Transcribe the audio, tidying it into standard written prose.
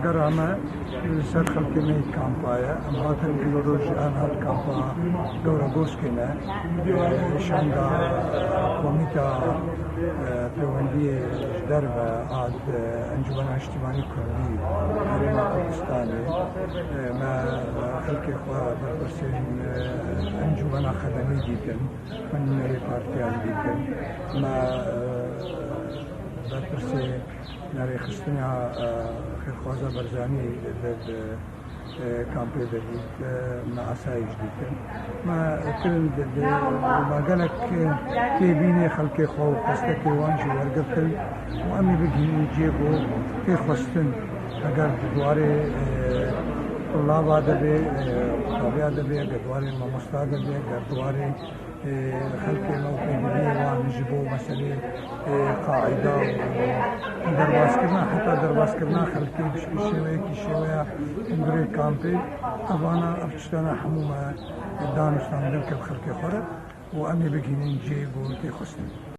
قرامة سر خلقي مي كامبايا ام هاتن بيروج ان هات كامبا دورا غوسكينا شاندا كوميتا بيوندي دربا عاد انجمن اجتماعي كردي مريم باكستاني ما خلقي اخوة دربسين انجمن خدمي ديتن من بارتيان ديتن ما دربسين ناري خستنها خير خوازا برزاني كامبي دهيت مع عسايش ديتن ما كل ما قالك كي بيني خلقي خو قصتك وانجي ورقبتن وامي بجيني جيبو كي خستن اگر دواري طلاب ادبي طبيعة ادبي دواري ماموستا ادبي دواري خلقي موقع دبي ونجيبو مسألة قاعدة درواز کرنا حتى درواز کرنا خلقي بشكل شوية كي شوية انجري كامبي افانا افشتنا حمومة دانستان دلك الخلقي خورد وامي بجينين جيبو كي خستن